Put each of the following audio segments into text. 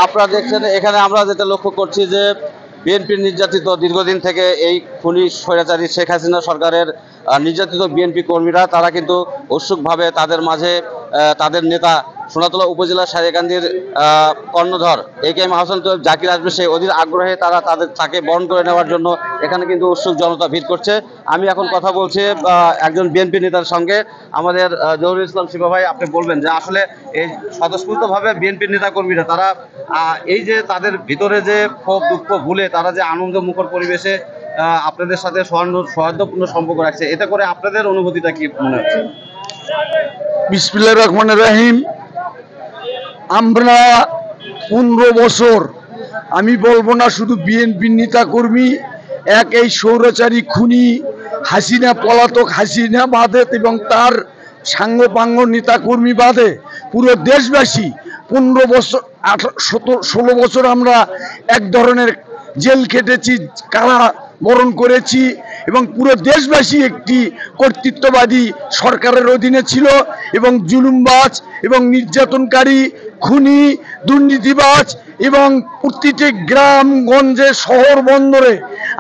আপনারা দেখছেন এখানে আমরা যেটা লক্ষ্য করছি যে বিএনপির নির্যাতিত দীর্ঘদিন থেকে এই খুনি স্বৈরাচারী শেখ হাসিনা সরকারের নির্যাতিত বিএনপি কর্মীরা তারা কিন্তু উৎসুকভাবে তাদের মাঝে তাদের নেতা সোনাতলা উপজেলা সারিকান্দির কর্ণধর AKM আহসান তৈয়ব জাকির আসবে সেই অধীর আগ্রহে তাকে বরণ করে নেওয়ার জন্য এখানে কিন্তু উৎসুক জনতা ভিড় করছে। আমি এখন কথা বলছি একজন বিএনপি নেতার সঙ্গে, আমাদের জহুরুল ইসলাম শিবা ভাই, আপনি বলবেন যে আসলে এই স্বতঃস্ফূর্তভাবে বিএনপির নেতা কর্মীরা তারা এই যে তাদের ভিতরে যে ক্ষোভ দুঃখ ভুলে তারা যে আনন্দ মুখর পরিবেশে আপনাদের সাথে সৌহার্দ্যপূর্ণ সম্পর্ক রাখছে, এতে করে আপনাদের অনুভূতিটা কি মনে হচ্ছে? বিসমিল্লাহির রহমানির রহিম। আমরা 15 বছর, আমি বলবো না শুধু বিএনপির নেতা কর্মী, এই স্বৈরাচারী খুনি হাসিনা, পলাতক হাসিনা বাদে এবং তার সাঙ্গপাঙ্গ নেতা কর্মী বাদে পুরো দেশবাসী 15 বছর 16 বছর আমরা এক ধরনের জেল খেটেছি, কারা বরণ করেছি এবং পুরো দেশবাসী একটি কর্তৃত্ববাদী সরকারের অধীনে ছিল এবং জুলুমবাজ এবং নির্যাতনকারী খুনি দুর্নীতিবাজ এবং প্রতিটি গ্রামগঞ্জে শহর বন্দরে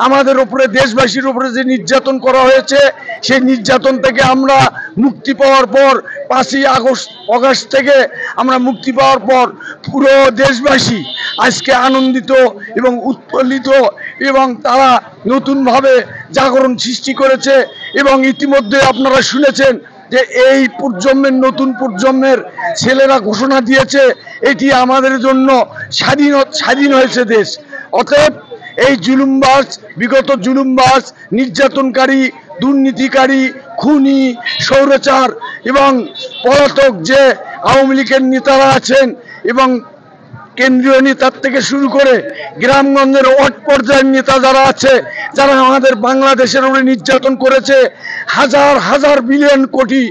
আমাদের উপরে, দেশবাসীর উপরে যে নির্যাতন করা হয়েছে সেই নির্যাতন থেকে আমরা মুক্তি পাওয়ার পর 5ই আগস্ট থেকে আমরা মুক্তি পাওয়ার পর পুরো দেশবাসী আজকে আনন্দিত এবং উৎফুল্লিত এবং তারা নতুনভাবে জাগরণ সৃষ্টি করেছে। এবং ইতিমধ্যে আপনারা শুনেছেন যে এই প্রজন্মের, নতুন প্রজন্মের ছেলেরা ঘোষণা দিয়েছে এটি আমাদের জন্য স্বাধীন হয়েছে দেশ। অতএব এই জুলুমবাজ, বিগত জুলুমবাজ, নির্যাতনকারী, দুর্নীতিকারী, খুনি, স্বৈরাচার এবং পলাতক যে আওয়ামী লীগের নেতারা আছেন এবং কেন্দ্রীয় নেতার থেকে শুরু করে গ্রামগঞ্জের ওয়ার্ড পর্যায়ের নেতা যারা আছে, যারা আমাদের বাংলাদেশের উপরে নির্যাতন করেছে, হাজার হাজার বিলিয়ন কোটি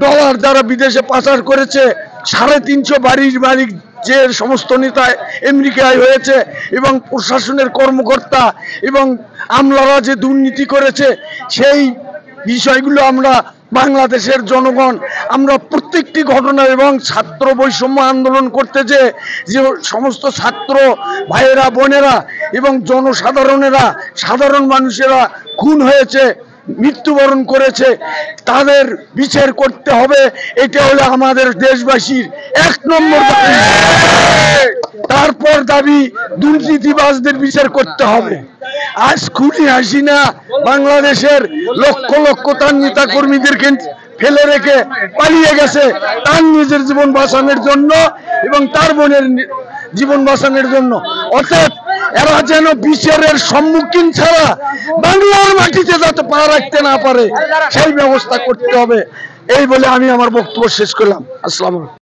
ডলার যারা বিদেশে পাচার করেছে, 350 বাড়ির মালিক যে সমস্ত নেতা আমেরিকায় হয়েছে এবং প্রশাসনের কর্মকর্তা এবং আমলারা যে দুর্নীতি করেছে, সেই বিষয়গুলো আমরা বাংলাদেশের জনগণ আমরা প্রত্যেকটি ঘটনা এবং ছাত্র বৈষম্য আন্দোলন করতে যে সমস্ত ছাত্র ভাইয়েরা, বোনেরা এবং জনসাধারণেরা, সাধারণ মানুষেরা খুন হয়েছে, মৃত্যুবরণ করেছে, তাদের বিচার করতে হবে। এটা হলো আমাদের দেশবাসীর 1 নম্বর দাবি। তারপর দাবি দুর্নীতিবাজদের বিচার করতে হবে। আজ খুনি হাসিনা বাংলাদেশের লক্ষ লক্ষ তার নেতা কর্মীদেরকে ফেলে রেখে পালিয়ে গেছে তার নিজের জীবন বাঁচানোর জন্য এবং তার বোনের জীবন বাঁচানোর জন্য। অতএব এরা যেন বিচারের সম্মুখীন ছাড়া বাংলার মাটিতে যাতে পা রাখতে না পারে সেই ব্যবস্থা করতে হবে। এই বলে আমি আমার বক্তব্য শেষ করলাম। আসসালামু আলাইকুম।